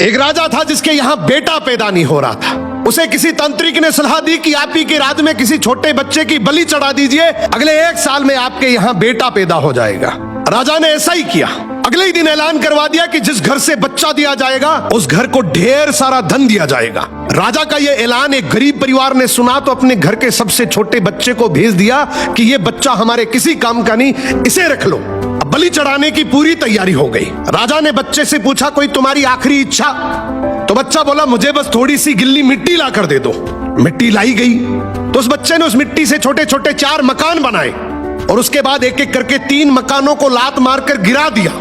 एक राजा था जिसके यहाँ बेटा पैदा नहीं हो रहा था। उसे किसी तांत्रिक ने सलाह दी कि आप ही के राज्य में किसी छोटे बच्चे की बलि चढ़ा दीजिए, अगले 1 साल में आपके यहाँ बेटा पैदा हो जाएगा। राजा ने ऐसा ही किया। अगले ही दिन ऐलान करवा दिया कि जिस घर से बच्चा दिया जाएगा उस घर को ढेर सारा धन दिया जाएगा। राजा का यह ऐलान एक गरीब परिवार ने सुना तो अपने घर के सबसे छोटे बच्चे को भेज दिया कि यह बच्चा हमारे किसी काम का नहीं, इसे रख लो। अब बलि चढ़ाने की पूरी तैयारी हो गई। राजा ने बच्चे से पूछा, कोई तुम्हारी आखिरी इच्छा? तो बच्चा बोला, मुझे बस थोड़ी सी गिल्ली मिट्टी ला कर दे दो। मिट्टी लाई गई तो उस बच्चे ने उस मिट्टी से छोटे छोटे 4 मकान बनाए और उसके बाद एक एक करके 3 मकानों को लात मारकर गिरा दिया।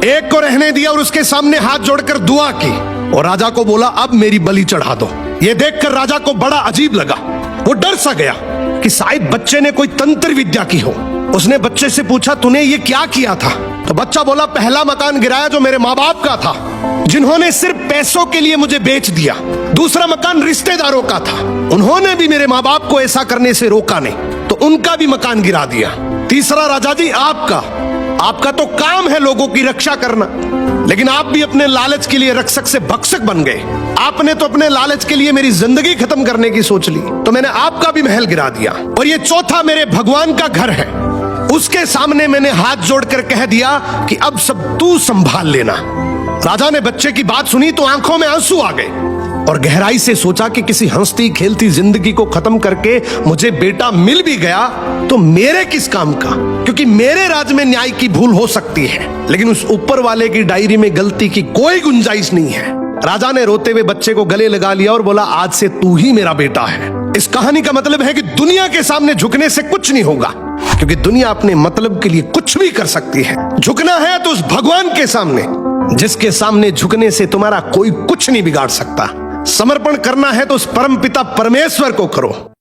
एक को रहने दिया और उसके सामने हाथ जोड़कर दुआ की और राजा को बोला, अब मेरी बलि चढ़ा दो। यह देखकर राजा को बड़ा अजीब लगा। वो डर सा गया कि शायद बच्चे ने कोई तंत्र विद्या की हो। उसने बच्चे से पूछा, तूने ये क्या किया था? तो बच्चा बोला, पहला मकान गिराया जो मेरे माँ बाप का था, जिन्होंने सिर्फ पैसों के लिए मुझे बेच दिया। दूसरा मकान रिश्तेदारों का था, उन्होंने भी मेरे माँ बाप को ऐसा करने से रोका नहीं, तो उनका भी मकान गिरा दिया। तीसरा राजा जी आपका तो काम है लोगों की रक्षा करना, लेकिन आप भी अपने लालच के लिए रक्षक से भक्षक बन गए। आपने तो अपने लालच के लिए मेरी जिंदगी खत्म करने की सोच ली, तो मैंने आपका भी महल गिरा दिया। और ये चौथा मेरे भगवान का घर है, उसके सामने मैंने हाथ जोड़कर कह दिया कि अब सब तू संभाल लेना। राजा ने बच्चे की बात सुनी तो आंखों में आंसू आ गए और गहराई से सोचा कि किसी हंसती खेलती जिंदगी को खत्म करके मुझे बेटा मिल भी गया तो मेरे किस काम का, क्योंकि मेरे राज्य में न्याय की भूल हो सकती है लेकिन उस ऊपर वाले की डायरी में गलती की कोई गुंजाइश नहीं है। राजा ने रोते हुए बच्चे को गले लगा लिया और बोला, आज से तू ही मेरा बेटा है। इस कहानी का मतलब है कि दुनिया के सामने झुकने से कुछ नहीं होगा, क्योंकि दुनिया अपने मतलब के लिए कुछ भी कर सकती है। झुकना है तो उस भगवान के सामने, जिसके सामने झुकने से तुम्हारा कोई कुछ नहीं बिगाड़ सकता। समर्पण करना है तो उस परमपिता परमेश्वर को करो।